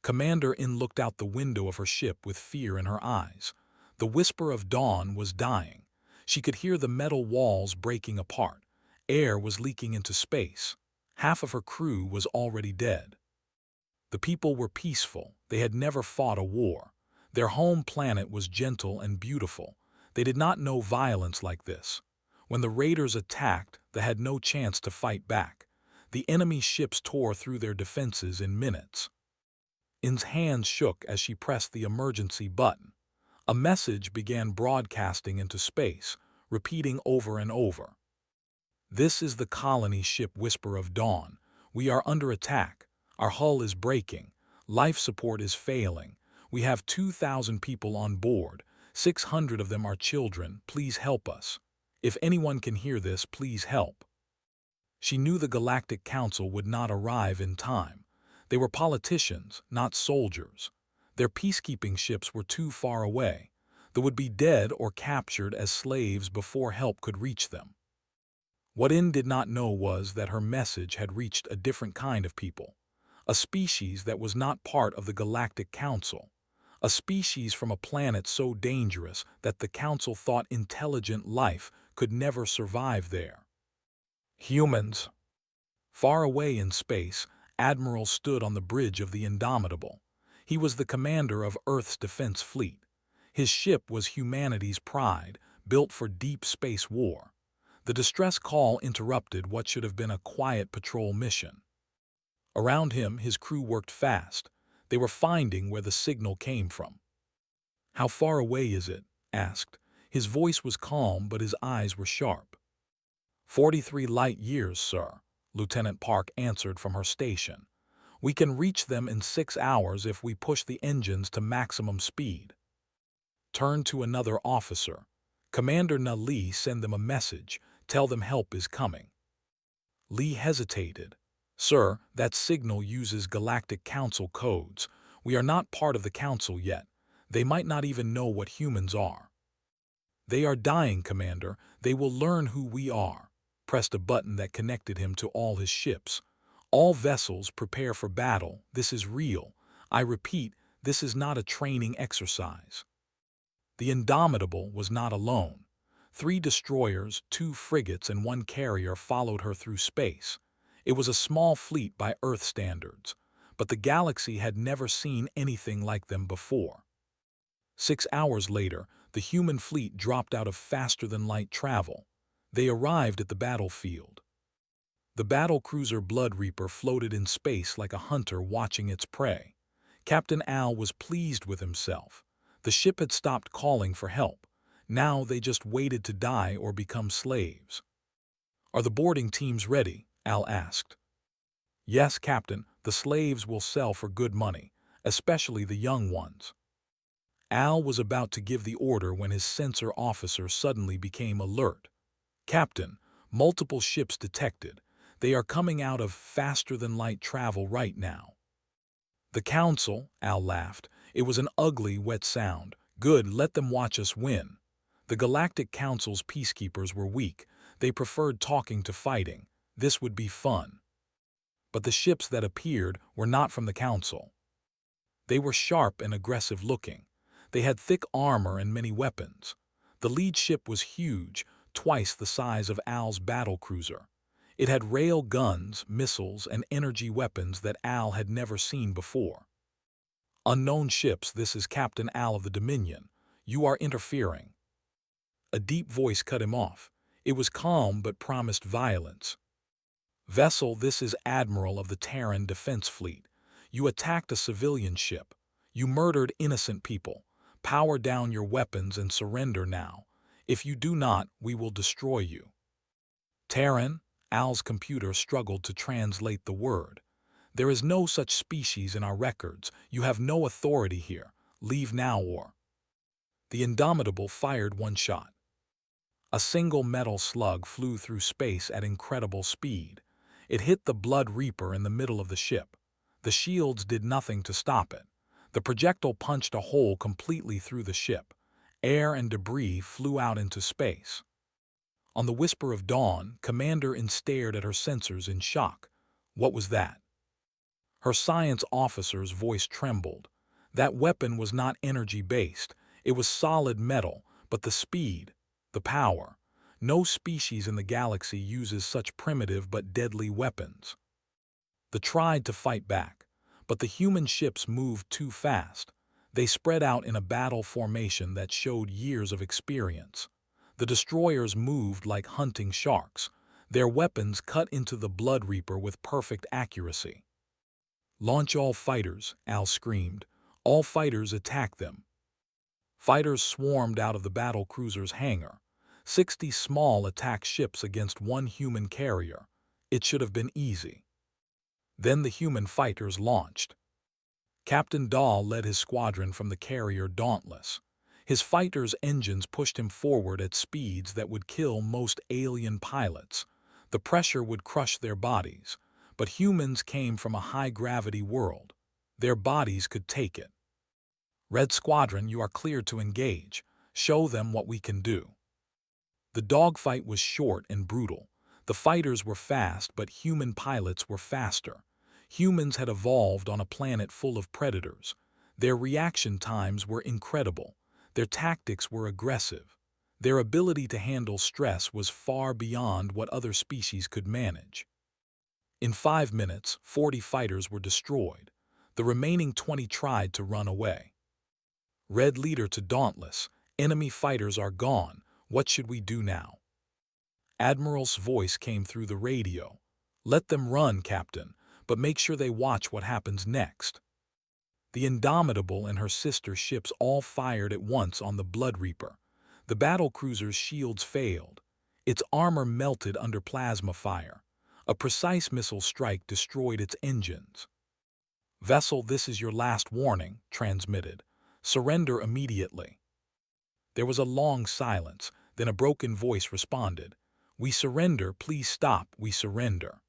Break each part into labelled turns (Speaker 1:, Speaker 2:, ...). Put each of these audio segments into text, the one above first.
Speaker 1: Commander In looked out the window of her ship with fear in her eyes. The whisper of dawn was dying. She could hear the metal walls breaking apart. Air was leaking into space. Half of her crew was already dead. The people were peaceful. They had never fought a war. Their home planet was gentle and beautiful. They did not know violence like this. When the raiders attacked, they had no chance to fight back. The enemy ships tore through their defenses in minutes. In's hands shook as she pressed the emergency button. A message began broadcasting into space, repeating over and over. "This is the colony ship Whisper of Dawn. We are under attack. Our hull is breaking. Life support is failing. We have 2,000 people on board. 600 of them are children. Please help us. If anyone can hear this, please help." She knew the Galactic Council would not arrive in time. They were politicians, not soldiers. Their peacekeeping ships were too far away. They would be dead or captured as slaves before help could reach them. What In did not know was that her message had reached a different kind of people. A species that was not part of the Galactic Council. A species from a planet so dangerous that the Council thought intelligent life could never survive there. Humans. Far away in space, Admiral stood on the bridge of the Indomitable. He was the commander of Earth's defense fleet. His ship was humanity's pride, built for deep space war. The distress call interrupted what should have been a quiet patrol mission. Around him, his crew worked fast. They were finding where the signal came from. "How far away is it?" asked. His voice was calm, but his eyes were sharp. 43 light years, sir," Lieutenant Park answered from her station. "We can reach them in 6 hours if we push the engines to maximum speed." Turn to another officer. "Commander Na Lee, send them a message. Tell them help is coming." Lee hesitated. "Sir, that signal uses Galactic Council codes. We are not part of the Council yet. They might not even know what humans are." "They are dying, Commander. They will learn who we are." Pressed a button that connected him to all his ships. "All vessels prepare for battle. This is real. I repeat, this is not a training exercise." The Indomitable was not alone. 3 destroyers, 2 frigates, and 1 carrier followed her through space. It was a small fleet by Earth standards, but the galaxy had never seen anything like them before. 6 hours later, the human fleet dropped out of faster-than-light travel. They arrived at the battlefield. The battlecruiser Blood Reaper floated in space like a hunter watching its prey. Captain Al was pleased with himself. The ship had stopped calling for help. Now they just waited to die or become slaves. "Are the boarding teams ready?" Al asked. "Yes, Captain. The slaves will sell for good money, especially the young ones." Al was about to give the order when his sensor officer suddenly became alert. "Captain, multiple ships detected. They are coming out of faster-than-light travel right now." "The Council," Al laughed. It was an ugly, wet sound. "Good, let them watch us win." The Galactic Council's peacekeepers were weak. They preferred talking to fighting. This would be fun. But the ships that appeared were not from the Council. They were sharp and aggressive-looking. They had thick armor and many weapons. The lead ship was huge, twice the size of Al's battlecruiser. It had rail guns, missiles, and energy weapons that Al had never seen before. "Unknown ships, this is Captain Al of the Dominion. You are interfering." A deep voice cut him off. It was calm but promised violence. "Vessel, this is Admiral of the Terran Defense Fleet. You attacked a civilian ship. You murdered innocent people. Power down your weapons and surrender now. If you do not, we will destroy you." "Terran?" Al's computer struggled to translate the word. "There is no such species in our records. You have no authority here. Leave now or—" The Indomitable fired 1 shot. A single metal slug flew through space at incredible speed. It hit the Blood Reaper in the middle of the ship. The shields did nothing to stop it. The projectile punched a hole completely through the ship. Air and debris flew out into space. On the Whisper of Dawn, Commander In stared at her sensors in shock. What was that? Her science officer's voice trembled. That weapon was not energy-based. It was solid metal, but the speed, the power. No species in the galaxy uses such primitive but deadly weapons. They tried to fight back, but the human ships moved too fast. They spread out in a battle formation that showed years of experience. The destroyers moved like hunting sharks. Their weapons cut into the Blood Reaper with perfect accuracy. "Launch all fighters," Al screamed. All fighters attack them. Fighters swarmed out of the battle cruiser's hangar. 60 small attack ships against one human carrier. It should have been easy. Then the human fighters launched. Captain Dahl led his squadron from the carrier Dauntless. His fighters' engines pushed him forward at speeds that would kill most alien pilots. The pressure would crush their bodies, but humans came from a high-gravity world. Their bodies could take it. "Red Squadron, you are cleared to engage. Show them what we can do." The dogfight was short and brutal. The fighters were fast, but human pilots were faster. Humans had evolved on a planet full of predators. Their reaction times were incredible. Their tactics were aggressive. Their ability to handle stress was far beyond what other species could manage. In 5 minutes, 40 fighters were destroyed. The remaining 20 tried to run away. Red Leader to Dauntless, "Enemy fighters are gone. What should we do now?" Admiral's voice came through the radio. "Let them run, Captain, but make sure they watch what happens next." The Indomitable and her sister ships all fired at once on the Blood Reaper. The battle cruiser's shields failed. Its armor melted under plasma fire. A precise missile strike destroyed its engines. "Vessel, this is your last warning," transmitted. "Surrender immediately." There was a long silence, then a broken voice responded. "We surrender, please stop, we surrender."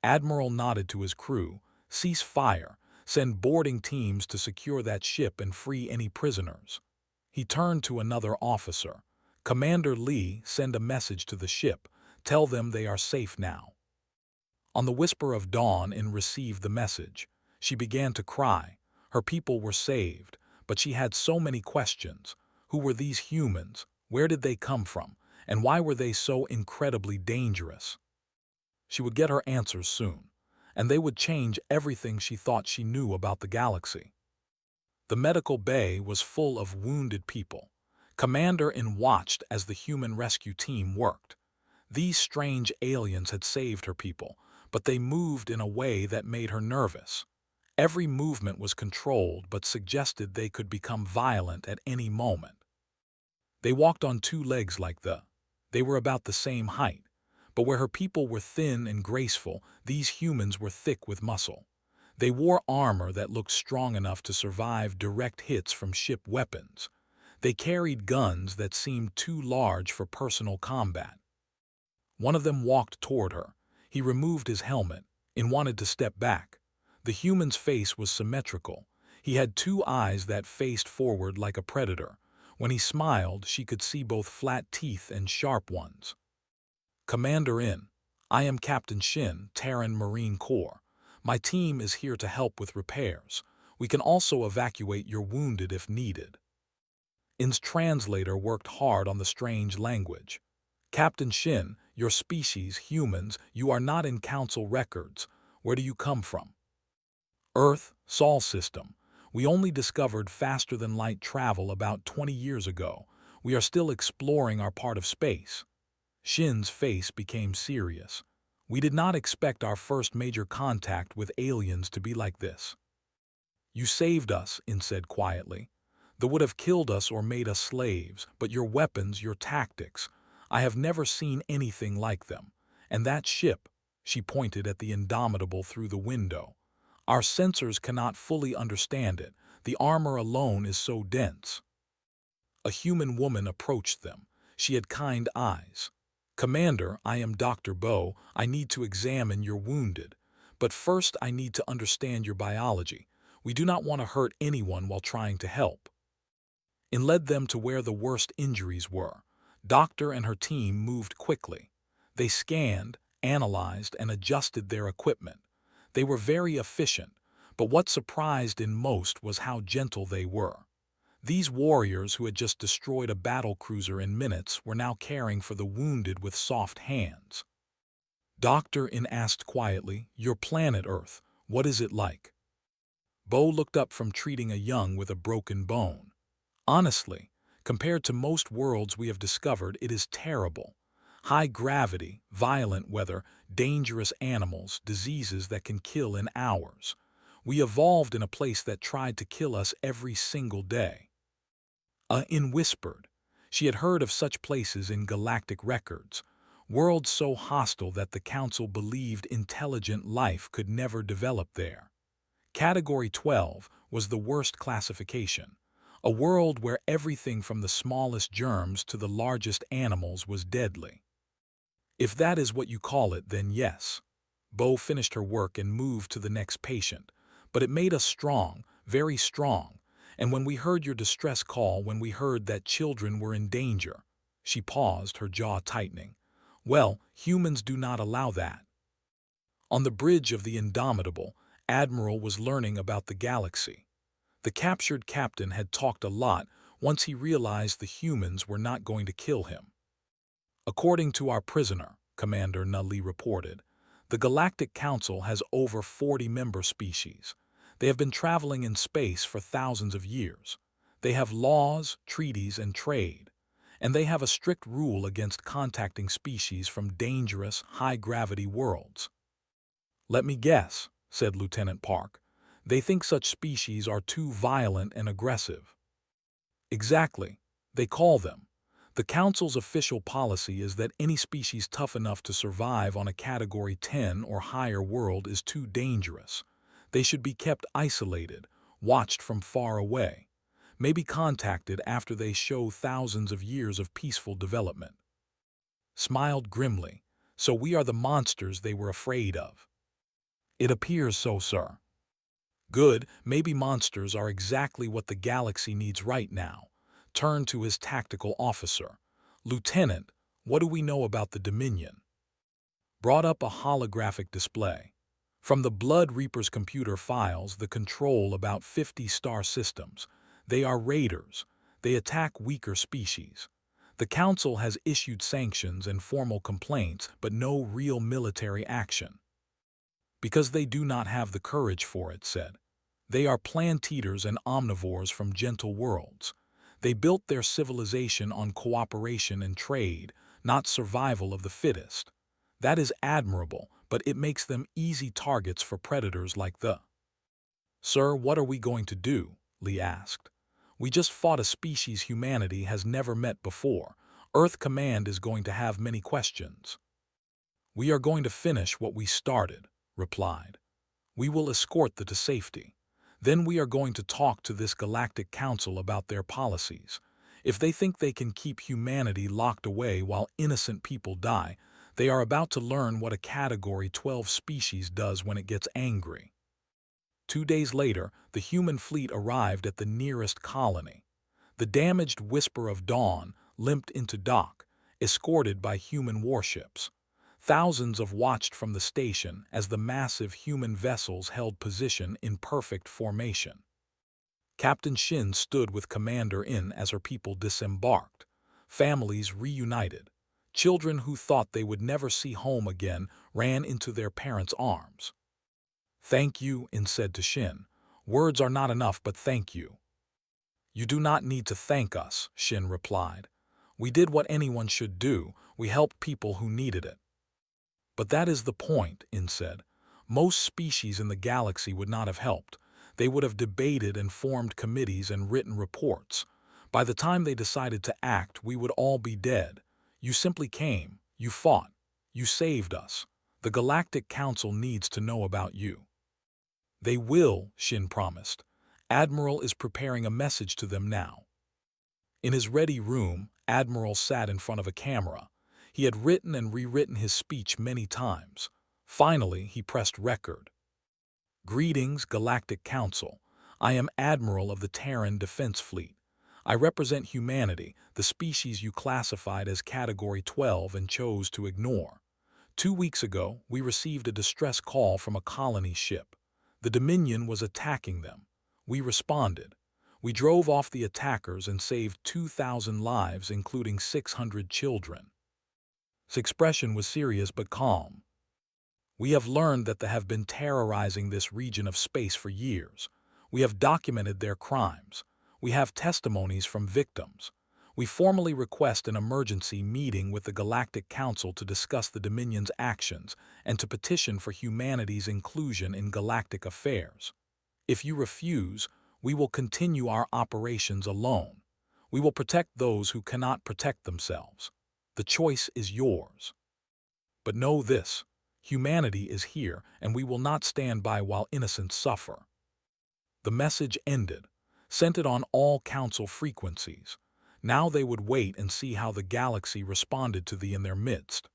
Speaker 1: Admiral nodded to his crew. "Cease fire. Send boarding teams to secure that ship and free any prisoners." He turned to another officer. "Commander Lee, send a message to the ship. Tell them they are safe now." On the whisper of dawn and received the message. She began to cry. Her people were saved, but she had so many questions. Who were these humans? Where did they come from? And why were they so incredibly dangerous? She would get her answers soon, and they would change everything she thought she knew about the galaxy. The medical bay was full of wounded people. Commander In watched as the human rescue team worked. These strange aliens had saved her people, but they moved in a way that made her nervous. Every movement was controlled but suggested they could become violent at any moment. They walked on 2 legs they were about the same height, but where her people were thin and graceful, these humans were thick with muscle. They wore armor that looked strong enough to survive direct hits from ship weapons. They carried guns that seemed too large for personal combat. One of them walked toward her. He removed his helmet and wanted to step back. The human's face was symmetrical. He had 2 eyes that faced forward like a predator. When he smiled, she could see both flat teeth and sharp ones. "Commander In, I am Captain Shin, Terran Marine Corps. My team is here to help with repairs. We can also evacuate your wounded if needed." In's translator worked hard on the strange language. "Captain Shin, your species, humans, you are not in Council records. Where do you come from?" "Earth, Sol system. We only discovered faster-than-light travel about 20 years ago. We are still exploring our part of space." Shin's face became serious. "We did not expect our first major contact with aliens to be like this." "You saved us," In said quietly. "They would have killed us or made us slaves, but your weapons, your tactics, I have never seen anything like them. And that ship," she pointed at the Indomitable through the window. "Our sensors cannot fully understand it. The armor alone is so dense." A human woman approached them. She had kind eyes. "Commander, I am Dr. Bo. I need to examine your wounded. But first I need to understand your biology. We do not want to hurt anyone while trying to help." And led them to where the worst injuries were. Doctor and her team moved quickly. They scanned, analyzed, and adjusted their equipment. They were very efficient, but what surprised in most was how gentle they were. These warriors who had just destroyed a battle cruiser in minutes were now caring for the wounded with soft hands. Dr. In asked quietly, "Your planet Earth, what is it like?" Bo looked up from treating a young with a broken bone. "Honestly, compared to most worlds we have discovered, it is terrible. High gravity, violent weather, dangerous animals, diseases that can kill in hours. We evolved in a place that tried to kill us every single day." In whispered. She had heard of such places in galactic records, worlds so hostile that the Council believed intelligent life could never develop there. Category 12 was the worst classification, a world where everything from the smallest germs to the largest animals was deadly. "If that is what you call it, then yes." Bo finished her work and moved to the next patient. "But it made us strong, very strong. And when we heard your distress call, when we heard that children were in danger—" She paused, her jaw tightening. "Well, humans do not allow that." On the bridge of the Indomitable, Admiral was learning about the galaxy. The captured captain had talked a lot once he realized the humans were not going to kill him. "According to our prisoner," Commander Nully reported, "the Galactic Council has over 40 member species. They have been traveling in space for thousands of years. They have laws, treaties, and trade. And they have a strict rule against contacting species from dangerous, high-gravity worlds." "Let me guess," said Lieutenant Park. "They think such species are too violent and aggressive." "Exactly. They call them. The Council's official policy is that any species tough enough to survive on a Category 10 or higher world is too dangerous. They should be kept isolated, watched from far away, maybe contacted after they show thousands of years of peaceful development." Smiled grimly. "So we are the monsters they were afraid of." "It appears so, sir." "Good, maybe monsters are exactly what the galaxy needs right now." Turned to his tactical officer. "Lieutenant, what do we know about the Dominion?" Brought up a holographic display. From the Blood Reaper's computer files, the control about 50 star systems. They are raiders. They attack weaker species. The Council has issued sanctions and formal complaints, but no real military action. "Because they do not have the courage for it," said. "They are plant-eaters and omnivores from gentle worlds. They built their civilization on cooperation and trade, not survival of the fittest. That is admirable, but it makes them easy targets for predators like the—" "Sir, what are we going to do?" Lee asked. "We just fought a species humanity has never met before. Earth Command is going to have many questions." "We are going to finish what we started," replied. "We will escort them to safety. Then we are going to talk to this Galactic Council about their policies. If they think they can keep humanity locked away while innocent people die, they are about to learn what a Category 12 species does when it gets angry." 2 days later, the human fleet arrived at the nearest colony. The damaged Whisper of Dawn limped into dock, escorted by human warships. Thousands of watched from the station as the massive human vessels held position in perfect formation. Captain Shin stood with Commander In as her people disembarked. Families reunited. Children who thought they would never see home again ran into their parents' arms. "Thank you," In said to Shin. "Words are not enough, but thank you." "You do not need to thank us," Shin replied. "We did what anyone should do. We helped people who needed it." "But that is the point," In said. "Most species in the galaxy would not have helped. They would have debated and formed committees and written reports. By the time they decided to act, we would all be dead. You simply came, you fought, you saved us. The Galactic Council needs to know about you." "They will," Shin promised. "Admiral is preparing a message to them now." In his ready room, Admiral sat in front of a camera. He had written and rewritten his speech many times. Finally, he pressed record. "Greetings, Galactic Council. I am Admiral of the Terran Defense Fleet. I represent humanity, the species you classified as Category 12 and chose to ignore. 2 weeks ago, we received a distress call from a colony ship. The Dominion was attacking them. We responded. We drove off the attackers and saved 2,000 lives, including 600 children. His expression was serious but calm. We have learned that they have been terrorizing this region of space for years. We have documented their crimes. We have testimonies from victims. We formally request an emergency meeting with the Galactic Council to discuss the Dominion's actions and to petition for humanity's inclusion in galactic affairs. If you refuse, we will continue our operations alone. We will protect those who cannot protect themselves. The choice is yours. But know this, humanity is here, and we will not stand by while innocents suffer. The message ended, sent it on all council frequencies. Now they would wait and see how the galaxy responded to thee in their midst.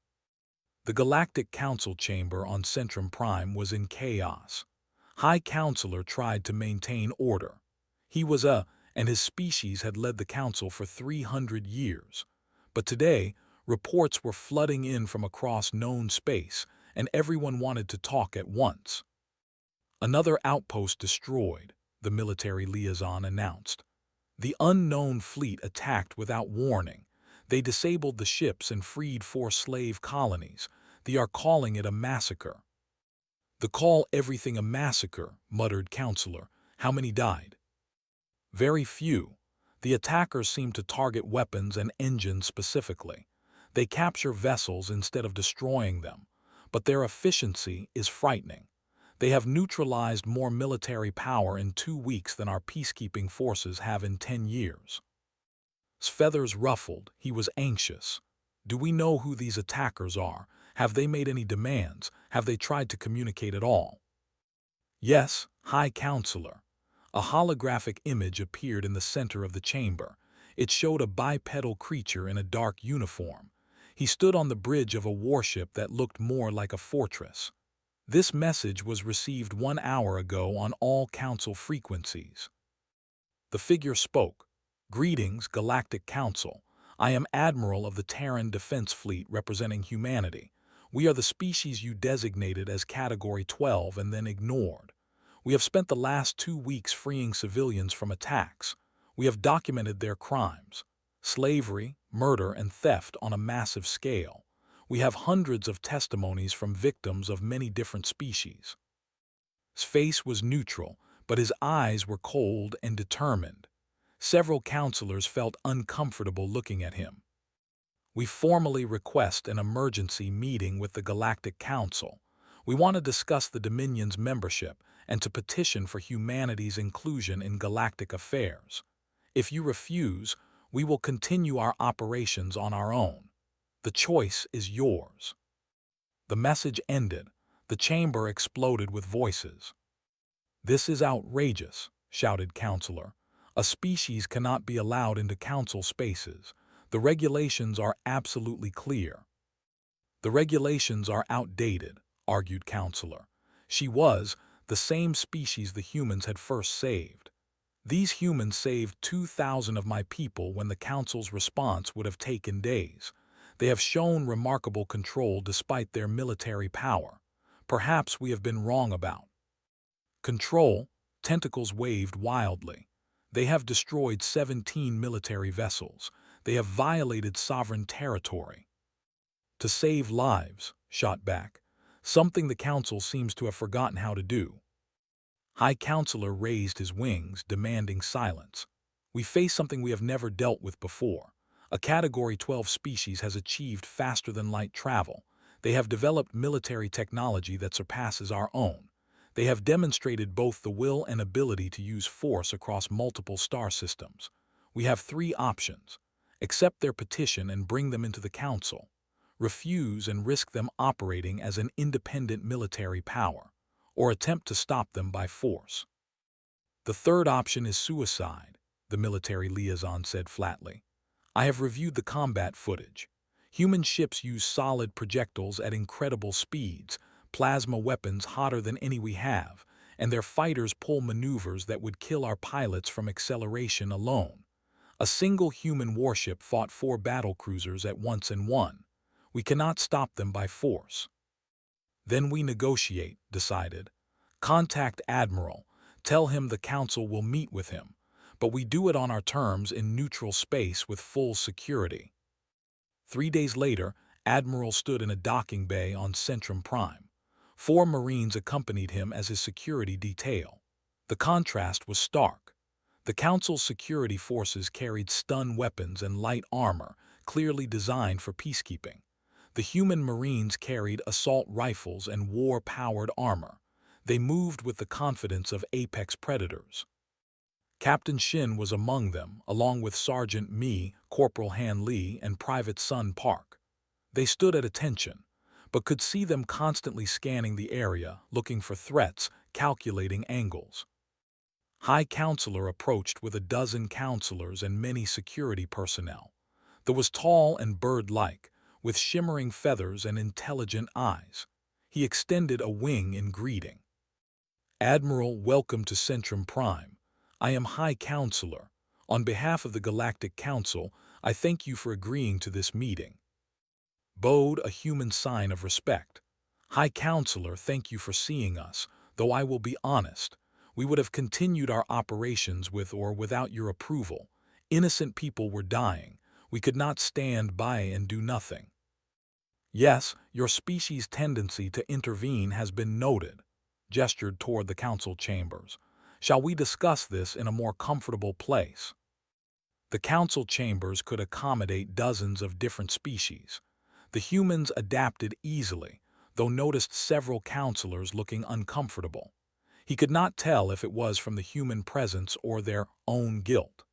Speaker 1: The Galactic Council chamber on Centrum Prime was in chaos. High Counselor tried to maintain order. He was and his species had led the council for 300 years. But today, reports were flooding in from across known space, and everyone wanted to talk at once. Another outpost destroyed, the military liaison announced. The unknown fleet attacked without warning. They disabled the ships and freed 4 slave colonies. They are calling it a massacre. "They call everything a massacre," muttered Counselor. "How many died?" "Very few. The attackers seem to target weapons and engines specifically. They capture vessels instead of destroying them, but their efficiency is frightening. They have neutralized more military power in 2 weeks than our peacekeeping forces have in 10 years. His feathers ruffled. He was anxious. Do we know who these attackers are? Have they made any demands? Have they tried to communicate at all? Yes, High Counselor. A holographic image appeared in the center of the chamber. It showed a bipedal creature in a dark uniform. He stood on the bridge of a warship that looked more like a fortress. This message was received 1 hour ago on all council frequencies. The figure spoke. "Greetings, Galactic Council. I am Admiral of the Terran Defense Fleet representing humanity. We are the species you designated as Category 12 and then ignored. We have spent the last 2 weeks freeing civilians from attacks. We have documented their crimes: slavery, murder, and theft on a massive scale. We have hundreds of testimonies from victims of many different species." His face was neutral, but his eyes were cold and determined. Several counselors felt uncomfortable looking at him. "We formally request an emergency meeting with the Galactic Council. We want to discuss the Dominion's membership and to petition for humanity's inclusion in galactic affairs. If you refuse, we will continue our operations on our own. The choice is yours." The message ended. The chamber exploded with voices. "This is outrageous," shouted Counselor. "A species cannot be allowed into council spaces. The regulations are absolutely clear." "The regulations are outdated," argued Counselor. She was the same species the humans had first saved. "These humans saved 2,000 of my people when the council's response would have taken days. They have shown remarkable control despite their military power. Perhaps we have been wrong about control." Tentacles waved wildly. "They have destroyed 17 military vessels. They have violated sovereign territory." "To save lives," shot back, something the council seems to have forgotten how to do. High Counselor raised his wings, demanding silence. "We face something we have never dealt with before. A Category 12 species has achieved faster-than-light travel. They have developed military technology that surpasses our own. They have demonstrated both the will and ability to use force across multiple star systems. We have 3 options. Accept their petition and bring them into the Council. Refuse and risk them operating as an independent military power, or attempt to stop them by force. The third option is suicide," the military liaison said flatly. "I have reviewed the combat footage. Human ships use solid projectiles at incredible speeds, plasma weapons hotter than any we have, and their fighters pull maneuvers that would kill our pilots from acceleration alone. A single human warship fought 4 battlecruisers at once and won. We cannot stop them by force. Then we negotiate, decided. Contact Admiral, tell him the Council will meet with him, but we do it on our terms in neutral space with full security. 3 days later, Admiral stood in a docking bay on Centrum Prime. 4 Marines accompanied him as his security detail. The contrast was stark. The Council's security forces carried stun weapons and light armor, clearly designed for peacekeeping. The human Marines carried assault rifles and war-powered armor. They moved with the confidence of apex predators. Captain Shin was among them, along with Sergeant Mi, Corporal Han Lee, and Private Sun Park. They stood at attention, but could see them constantly scanning the area, looking for threats, calculating angles. High Counselor approached with a dozen counselors and many security personnel. There was tall and bird-like, with shimmering feathers and intelligent eyes. He extended a wing in greeting. Admiral, welcome to Centrum Prime. I am High Counselor. On behalf of the Galactic Council, I thank you for agreeing to this meeting. Bowed, a human sign of respect. High Counselor, thank you for seeing us, though I will be honest. We would have continued our operations with or without your approval. Innocent people were dying. We could not stand by and do nothing. Yes, your species' tendency to intervene has been noted, gestured toward the council chambers. Shall we discuss this in a more comfortable place? The council chambers could accommodate dozens of different species. The humans adapted easily, though noticed several counselors looking uncomfortable. He could not tell if it was from the human presence or their own guilt.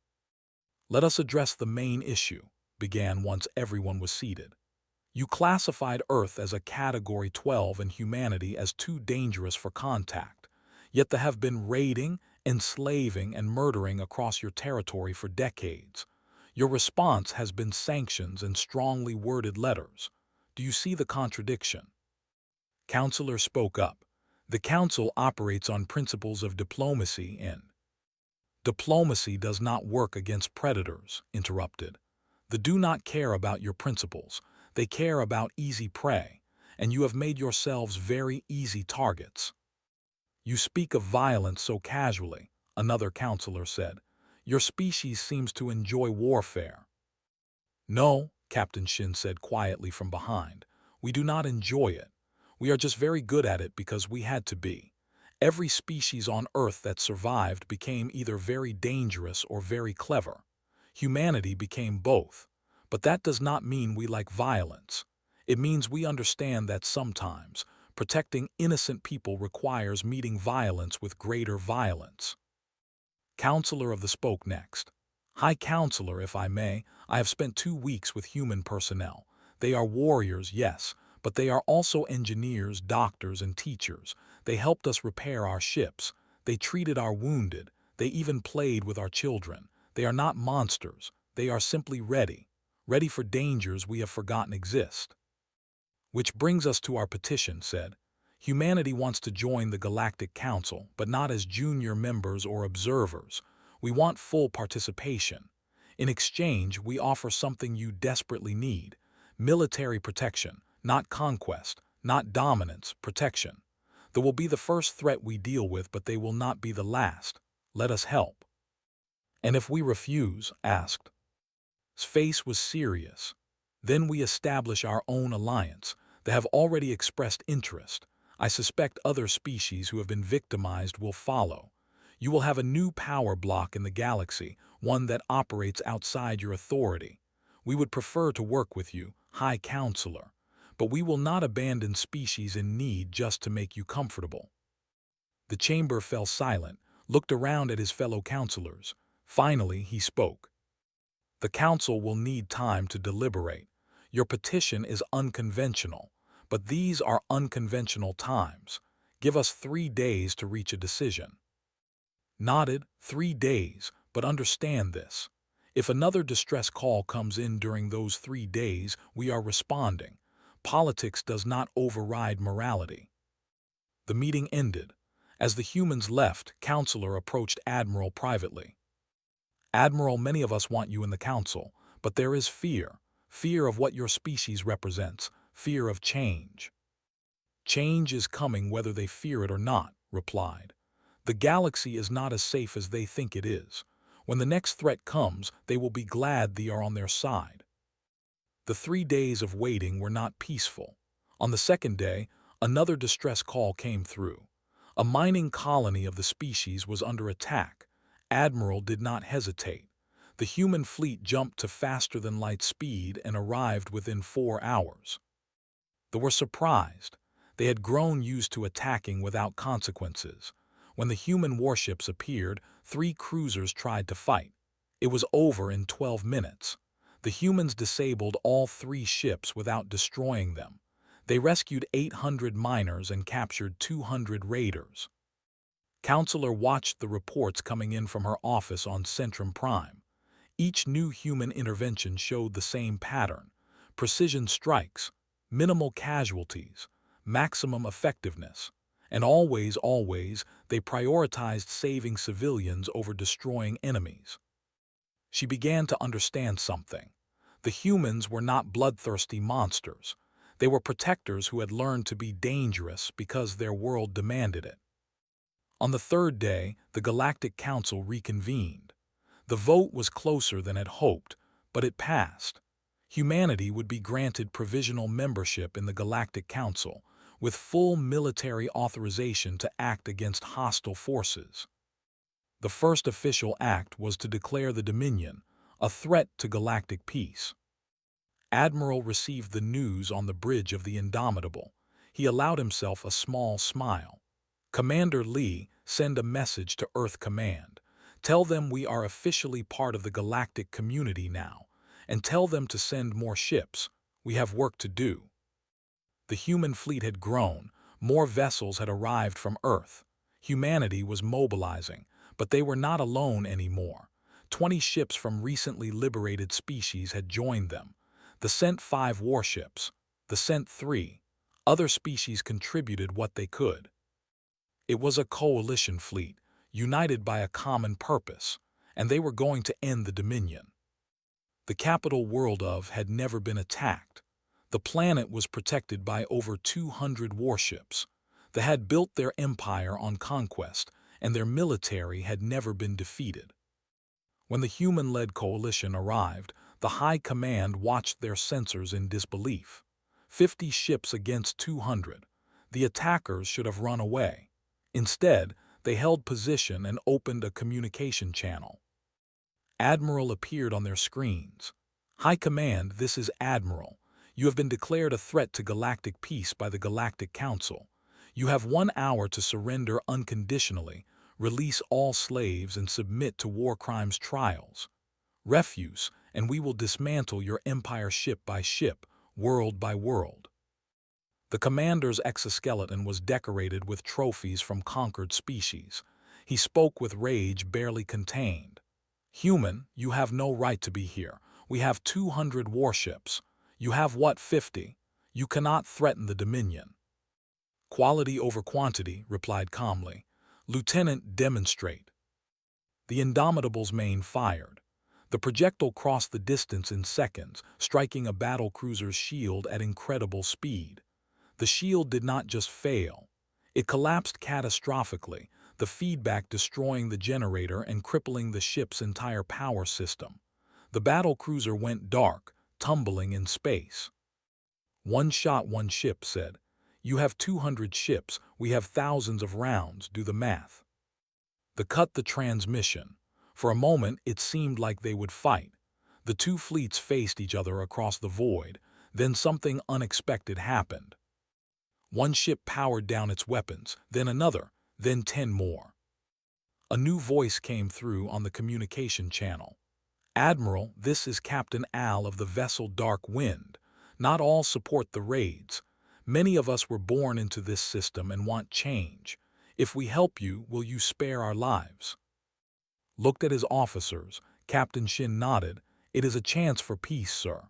Speaker 1: Let us address the main issue, began once everyone was seated. You classified Earth as a Category 12 and humanity as too dangerous for contact, yet there have been raiding, enslaving, and murdering across your territory for decades. Your response has been sanctions and strongly worded letters. Do you see the contradiction? Counselor spoke up. The Council operates on principles of diplomacy and diplomacy does not work against predators, interrupted. They do not care about your principles. They care about easy prey, and you have made yourselves very easy targets. You speak of violence so casually, another counselor said. Your species seems to enjoy warfare. No, Captain Shin said quietly from behind. We do not enjoy it. We are just very good at it because we had to be. Every species on Earth that survived became either very dangerous or very clever. Humanity became both. But that does not mean we like violence. It means we understand that sometimes protecting innocent people requires meeting violence with greater violence. Counselor of the spoke next. High Counselor, if I may, I have spent 2 weeks with human personnel. They are warriors, yes, but they are also engineers, doctors, and teachers. They helped us repair our ships. They treated our wounded. They even played with our children. They are not monsters. They are simply ready for dangers we have forgotten exist. Which brings us to our petition, said. Humanity wants to join the Galactic Council, but not as junior members or observers. We want full participation. In exchange, we offer something you desperately need. Military protection, not conquest, not dominance, protection. They will be the first threat we deal with, but they will not be the last. Let us help. And if we refuse, asked. His face was serious. Then we establish our own alliance. They have already expressed interest. I suspect other species who have been victimized will follow. You will have a new power block in the galaxy, one that operates outside your authority. We would prefer to work with you, High Counselor, but we will not abandon species in need just to make you comfortable. The chamber fell silent, looked around at his fellow counselors. Finally, he spoke. The Council will need time to deliberate. Your petition is unconventional, but these are unconventional times. Give us 3 days to reach a decision. Nodded, 3 days, but understand this. If another distress call comes in during those 3 days, we are responding. Politics does not override morality. The meeting ended. As the humans left, Counselor approached Admiral privately. Admiral, many of us want you in the Council, but there is fear. Fear of what your species represents, fear of change. Change is coming whether they fear it or not, replied. The galaxy is not as safe as they think it is. When the next threat comes, they will be glad they are on their side. The 3 days of waiting were not peaceful. On the second day, another distress call came through. A mining colony of the species was under attack. Admiral did not hesitate. The human fleet jumped to faster-than-light speed and arrived within 4 hours. They were surprised. They had grown used to attacking without consequences. When the human warships appeared, 3 cruisers tried to fight. It was over in 12 minutes. The humans disabled all 3 ships without destroying them. They rescued 800 miners and captured 200 raiders. Counselor watched the reports coming in from her office on Centrum Prime. Each new human intervention showed the same pattern: precision strikes, minimal casualties, maximum effectiveness, and always, they prioritized saving civilians over destroying enemies. She began to understand something. The humans were not bloodthirsty monsters. They were protectors who had learned to be dangerous because their world demanded it. On the 3rd day, the Galactic Council reconvened. The vote was closer than it hoped, but it passed. Humanity would be granted provisional membership in the Galactic Council, with full military authorization to act against hostile forces. The first official act was to declare the Dominion a threat to galactic peace. Admiral received the news on the bridge of the Indomitable. He allowed himself a small smile. Commander Lee, send a message to Earth Command. Tell them we are officially part of the galactic community now, and tell them to send more ships. We have work to do. The human fleet had grown. More vessels had arrived from Earth. Humanity was mobilizing, but they were not alone anymore. 20 ships from recently liberated species had joined them. The sent 5 warships. The sent 3. Other species contributed what they could. It was a coalition fleet, united by a common purpose, and they were going to end the Dominion. The capital world of had never been attacked. The planet was protected by over 200 warships. They had built their empire on conquest, and their military had never been defeated. When the human-led coalition arrived, the High Command watched their censors in disbelief. 50 ships against 200. The attackers should have run away. Instead, they held position and opened a communication channel. Admiral appeared on their screens. High Command, this is Admiral. You have been declared a threat to galactic peace by the Galactic Council. You have 1 hour to surrender unconditionally, release all slaves, and submit to war crimes trials. Refuse, and we will dismantle your empire ship by ship, world by world. The commander's exoskeleton was decorated with trophies from conquered species. He spoke with rage barely contained. Human, you have no right to be here. We have 200 warships. You have what, 50? You cannot threaten the Dominion. Quality over quantity, replied calmly. Lieutenant, demonstrate. The Indomitable's main fired. The projectile crossed the distance in seconds, striking a battlecruiser's shield at incredible speed. The shield did not just fail. It collapsed catastrophically, the feedback destroying the generator and crippling the ship's entire power system. The battlecruiser went dark, tumbling in space. One shot, one ship, said. You have 200 ships, we have thousands of rounds, do the math. Cut the transmission. For a moment, it seemed like they would fight. The 2 fleets faced each other across the void. Then something unexpected happened. One ship powered down its weapons, then another, then 10 more. A new voice came through on the communication channel. Admiral, this is Captain Al of the vessel Dark Wind. Not all support the raids. Many of us were born into this system and want change. If we help you, will you spare our lives? Looked at his officers. Captain Shin nodded. It is a chance for peace, sir.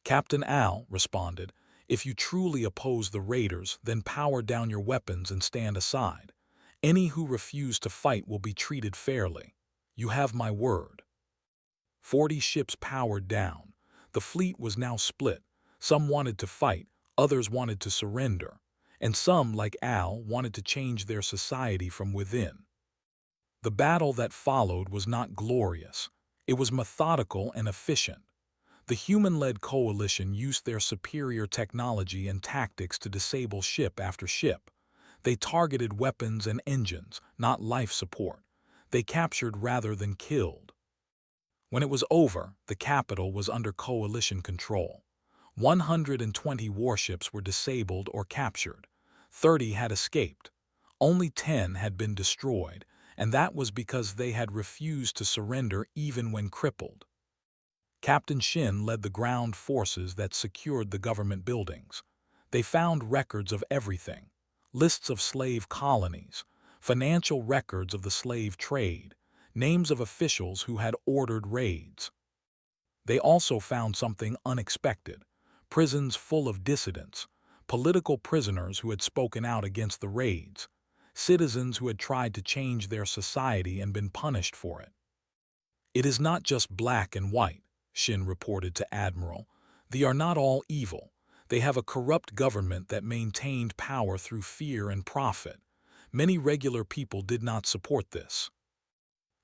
Speaker 1: Captain Al responded, if you truly oppose the raiders, then power down your weapons and stand aside. Any who refuse to fight will be treated fairly. You have my word. 40 ships powered down. The fleet was now split. Some wanted to fight, others wanted to surrender, and some, like Al, wanted to change their society from within. The battle that followed was not glorious. It was methodical and efficient. The human-led coalition used their superior technology and tactics to disable ship after ship. They targeted weapons and engines, not life support. They captured rather than killed. When it was over, the capital was under coalition control. 120 warships were disabled or captured. 30 had escaped. Only 10 had been destroyed, and that was because they had refused to surrender even when crippled. Captain Shin led the ground forces that secured the government buildings. They found records of everything: lists of slave colonies, financial records of the slave trade, names of officials who had ordered raids. They also found something unexpected: prisons full of dissidents, political prisoners who had spoken out against the raids, citizens who had tried to change their society and been punished for it. "It is not just black and white," Shin reported to Admiral. "They are not all evil. They have a corrupt government that maintained power through fear and profit. Many regular people did not support this."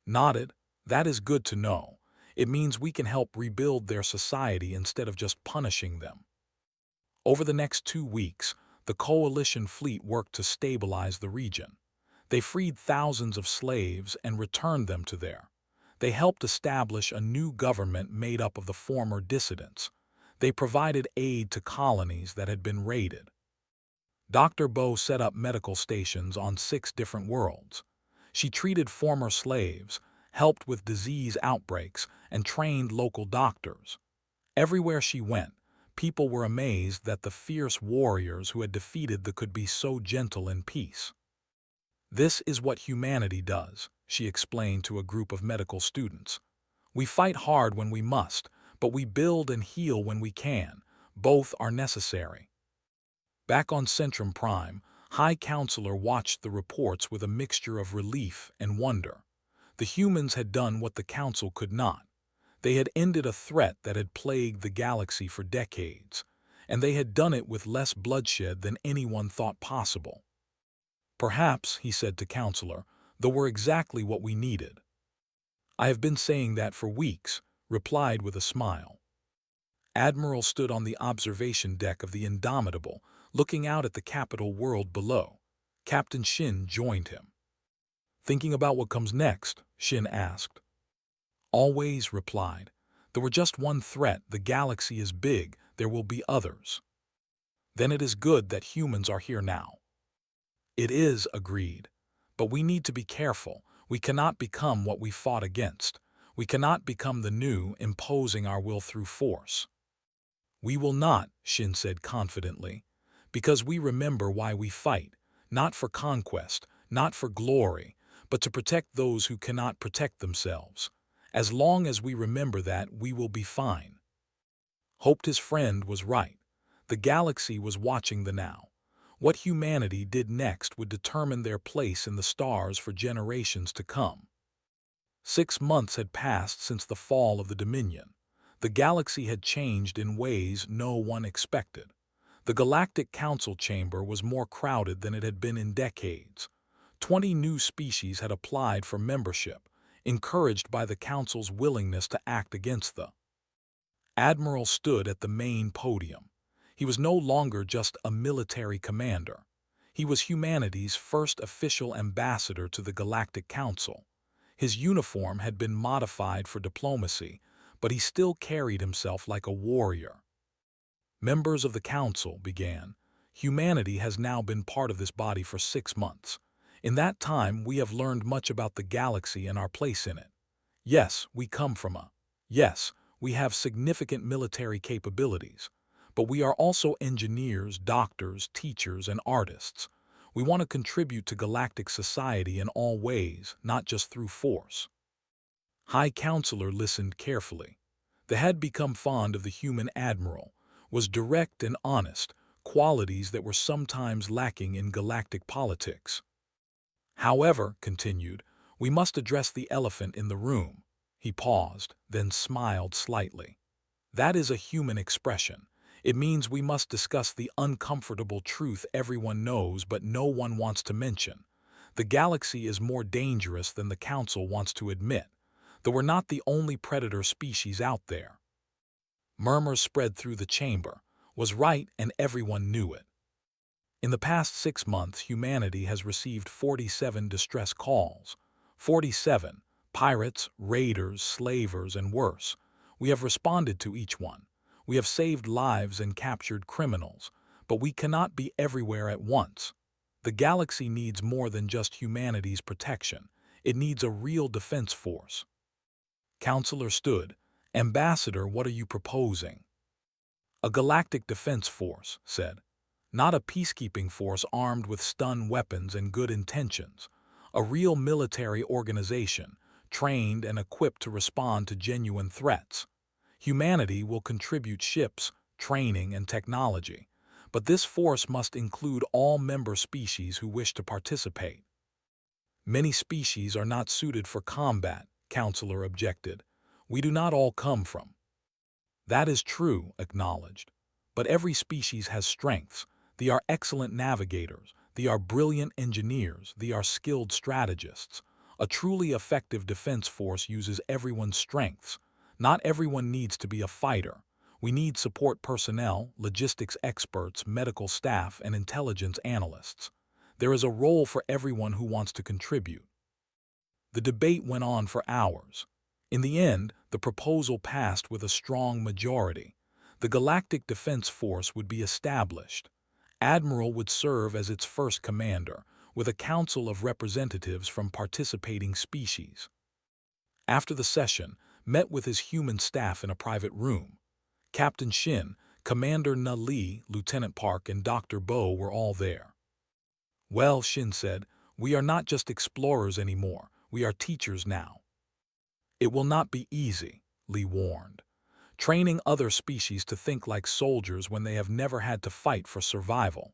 Speaker 1: Nodded. "That is good to know. It means we can help rebuild their society instead of just punishing them." Over the next 2 weeks, the coalition fleet worked to stabilize the region. They freed thousands of slaves and returned them to there. They helped establish a new government made up of the former dissidents. They provided aid to colonies that had been raided. Dr. Bo set up medical stations on 6 different worlds. She treated former slaves, helped with disease outbreaks, and trained local doctors. Everywhere she went, people were amazed that the fierce warriors who had defeated the could be so gentle in peace. "This is what humanity does," she explained to a group of medical students. "We fight hard when we must, but we build and heal when we can. Both are necessary." Back on Centrum Prime, High Counselor watched the reports with a mixture of relief and wonder. The humans had done what the Council could not. They had ended a threat that had plagued the galaxy for decades, and they had done it with less bloodshed than anyone thought possible. "Perhaps," he said to Counselor, "though we're exactly what we needed." "I have been saying that for weeks," replied with a smile. Admiral stood on the observation deck of the Indomitable, looking out at the capital world below. Captain Shin joined him. "Thinking about what comes next?" Shin asked. "Always," replied. "There were just one threat. The galaxy is big. There will be others." "Then it is good that humans are here now." "It is," agreed. "But we need to be careful. We cannot become what we fought against. We cannot become the new, imposing our will through force." "We will not," Shin said confidently, "because we remember why we fight, not for conquest, not for glory, but to protect those who cannot protect themselves. As long as we remember that, we will be fine." Hoped his friend was right. The galaxy was watching the now. What humanity did next would determine their place in the stars for generations to come. 6 months had passed since the fall of the Dominion. The galaxy had changed in ways no one expected. The Galactic Council chamber was more crowded than it had been in decades. 20 new species had applied for membership, encouraged by the Council's willingness to act against the. Admiral stood at the main podium. He was no longer just a military commander. He was humanity's first official ambassador to the Galactic Council. His uniform had been modified for diplomacy, but he still carried himself like a warrior. "Members of the Council," began, "humanity has now been part of this body for 6 months. In that time, we have learned much about the galaxy and our place in it. Yes, we come from a. Yes, we have significant military capabilities. But we are also engineers, doctors, teachers, and artists. We want to contribute to galactic society in all ways, not just through force." High Counselor listened carefully. They had become fond of the human admiral, was direct and honest, qualities that were sometimes lacking in galactic politics. "However," continued, "we must address the elephant in the room." He paused, then smiled slightly. That is a human expression. It means we must discuss the uncomfortable truth everyone knows but no one wants to mention. The galaxy is more dangerous than the Council wants to admit, though we're not the only predator species out there. Murmurs spread through the chamber. Was right, and everyone knew it. In the past 6 months, humanity has received 47 distress calls. 47. Pirates, raiders, slavers, and worse. We have responded to each one. We have saved lives and captured criminals, but we cannot be everywhere at once. The galaxy needs more than just humanity's protection. It needs a real defense force. Counselor stood. Ambassador, what are you proposing? A galactic defense force, said. Not a peacekeeping force armed with stun weapons and good intentions. A real military organization, trained and equipped to respond to genuine threats. Humanity will contribute ships, training, and technology, but this force must include all member species who wish to participate. Many species are not suited for combat, Counselor objected. We do not all come from. That is true, acknowledged. But every species has strengths. They are excellent navigators. They are brilliant engineers. They are skilled strategists. A truly effective defense force uses everyone's strengths. Not everyone needs to be a fighter. We need support personnel, logistics experts, medical staff, and intelligence analysts. There is a role for everyone who wants to contribute. The debate went on for hours. In the end, the proposal passed with a strong majority. The Galactic Defense Force would be established. Admiral would serve as its first commander, with a council of representatives from participating species. After the session, met with his human staff in a private room. Captain Shin, Commander Na Li, Lieutenant Park, and Dr. Bo were all there. Well, Shin said, we are not just explorers anymore. We are teachers now. It will not be easy, Li warned. Training other species to think like soldiers when they have never had to fight for survival.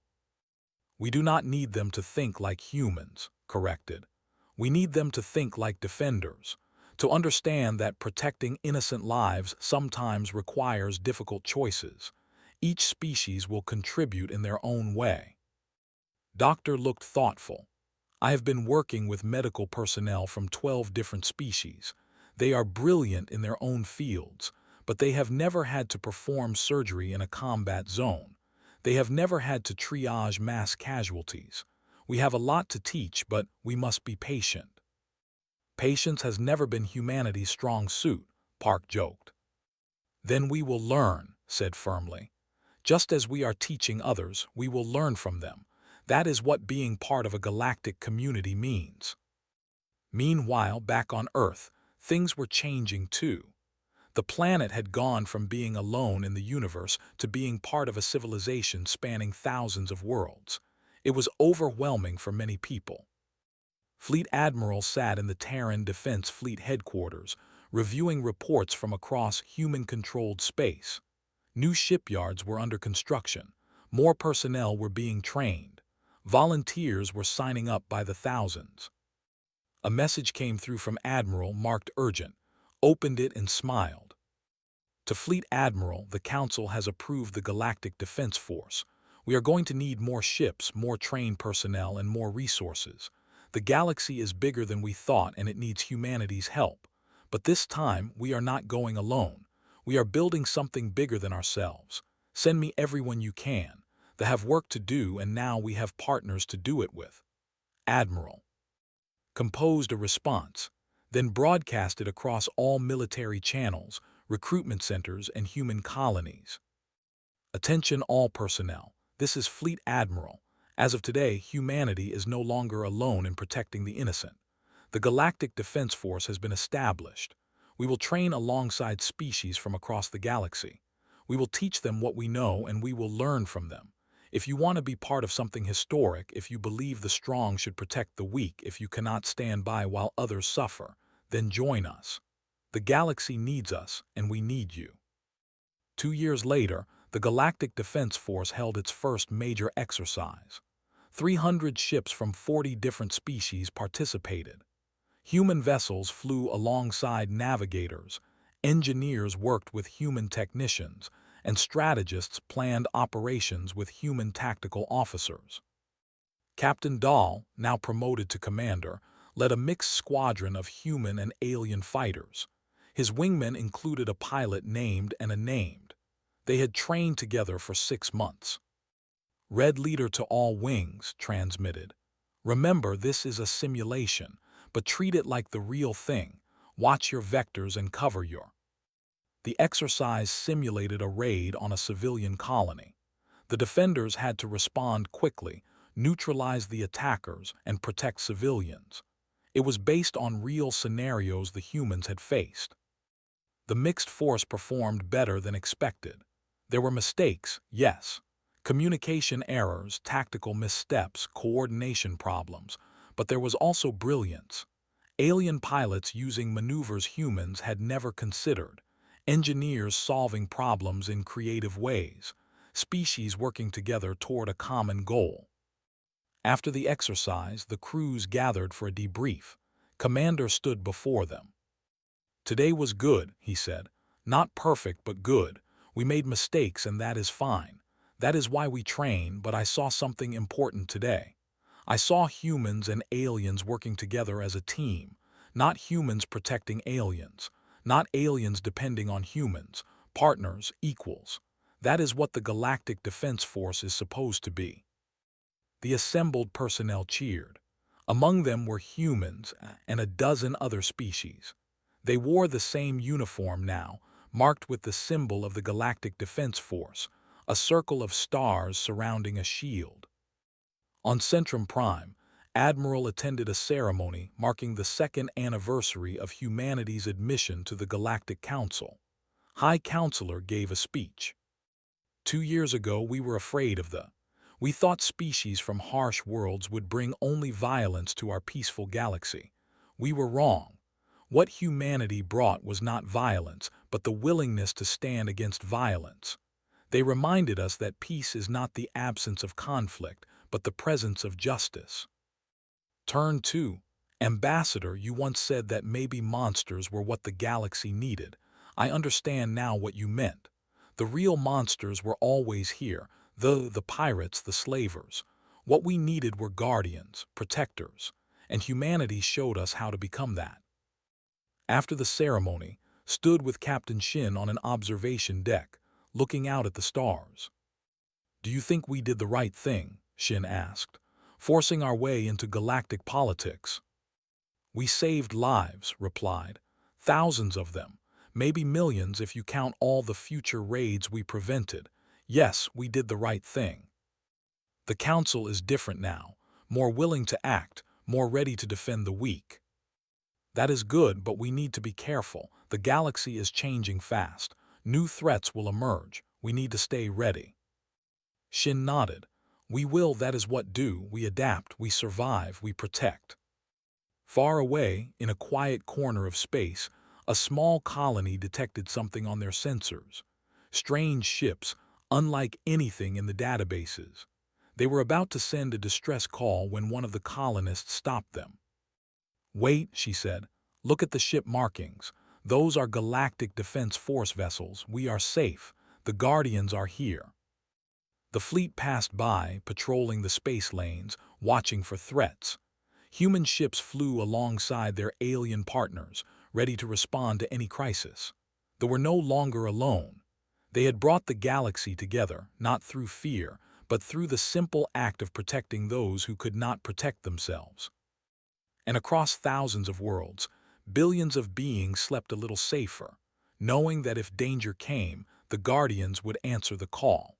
Speaker 1: We do not need them to think like humans, corrected. We need them to think like defenders, to understand that protecting innocent lives sometimes requires difficult choices. Each species will contribute in their own way. Doctor looked thoughtful. I have been working with medical personnel from 12 different species. They are brilliant in their own fields, but they have never had to perform surgery in a combat zone. They have never had to triage mass casualties. We have a lot to teach, but we must be patient. Patience has never been humanity's strong suit, Park joked. Then we will learn, said firmly. Just as we are teaching others, we will learn from them. That is what being part of a galactic community means. Meanwhile, back on Earth, things were changing too. The planet had gone from being alone in the universe to being part of a civilization spanning thousands of worlds. It was overwhelming for many people. Fleet Admiral sat in the Terran Defense Fleet headquarters, reviewing reports from across human-controlled space. New shipyards were under construction. More personnel were being trained. Volunteers were signing up by the thousands. A message came through from Admiral marked urgent, opened it and smiled. To Fleet Admiral, the Council has approved the Galactic Defense Force. We are going to need more ships, more trained personnel, and more resources. The galaxy is bigger than we thought and it needs humanity's help. But this time, we are not going alone. We are building something bigger than ourselves. Send me everyone you can. They have work to do and now we have partners to do it with. Admiral composed a response, then broadcast it across all military channels, recruitment centers, and human colonies. Attention all personnel. This is Fleet Admiral. As of today, humanity is no longer alone in protecting the innocent. The Galactic Defense Force has been established. We will train alongside species from across the galaxy. We will teach them what we know and we will learn from them. If you want to be part of something historic, if you believe the strong should protect the weak, if you cannot stand by while others suffer, then join us. The galaxy needs us, and we need you. 2 years later, the Galactic Defense Force held its first major exercise. 300 ships from 40 different species participated. Human vessels flew alongside navigators, Engineers worked with human technicians, and strategists planned operations with human tactical officers. Captain Dahl, now promoted to commander, led a mixed squadron of human and alien fighters. His wingmen included a pilot named and unnamed. They had trained together for 6 months. Red Leader to all wings, transmitted. Remember, this is a simulation, but treat it like the real thing. Watch your vectors and cover your. The exercise simulated a raid on a civilian colony. The defenders had to respond quickly, neutralize the attackers, and protect civilians. It was based on real scenarios the humans had faced. The mixed force performed better than expected. There were mistakes, yes. Communication errors, tactical missteps, coordination problems, but there was also brilliance. Alien pilots using maneuvers humans had never considered, engineers solving problems in creative ways, species working together toward a common goal. After the exercise, the crews gathered for a debrief. Commander stood before them. "Today was good," he said. "Not perfect, but good. We made mistakes, and that is fine. That is why we train, but I saw something important today. I saw humans and aliens working together as a team, not humans protecting aliens, not aliens depending on humans, partners, equals. That is what the Galactic Defense Force is supposed to be." The assembled personnel cheered. Among them were humans and a dozen other species. They wore the same uniform now, marked with the symbol of the Galactic Defense Force, a circle of stars surrounding a shield. On Centrum Prime, Admiral attended a ceremony marking the 2nd anniversary of humanity's admission to the Galactic Council. High Counselor gave a speech. 2 years ago, we were afraid of we thought species from harsh worlds would bring only violence to our peaceful galaxy. We were wrong. What humanity brought was not violence, but the willingness to stand against violence. They reminded us that peace is not the absence of conflict, but the presence of justice. Turn 2. Ambassador, you once said that maybe monsters were what the galaxy needed. I understand now what you meant. The real monsters were always here, the pirates, the slavers. What we needed were guardians, protectors, and humanity showed us how to become that. After the ceremony, stood with Captain Shin on an observation deck, looking out at the stars. "Do you think we did the right thing?" Shin asked, "forcing our way into galactic politics?" "We saved lives," replied. "Thousands of them, maybe millions if you count all the future raids we prevented. Yes, we did the right thing. The Council is different now, more willing to act, more ready to defend the weak." "That is good, but we need to be careful. The galaxy is changing fast. New threats will emerge. We need to stay ready." Shin nodded. "We will, that is what do. We adapt, we survive, we protect." Far away, in a quiet corner of space, a small colony detected something on their sensors. Strange ships, unlike anything in the databases. They were about to send a distress call when one of the colonists stopped them. "Wait," she said. "Look at the ship markings. Those are Galactic Defense Force vessels. We are safe. The Guardians are here." The fleet passed by, patrolling the space lanes, watching for threats. Human ships flew alongside their alien partners, ready to respond to any crisis. They were no longer alone. They had brought the galaxy together, not through fear, but through the simple act of protecting those who could not protect themselves. And across thousands of worlds, billions of beings slept a little safer, knowing that if danger came, the Guardians would answer the call.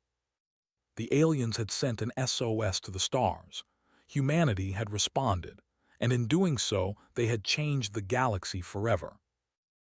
Speaker 1: The aliens had sent an SOS to the stars. Humanity had responded, and in doing so, they had changed the galaxy forever.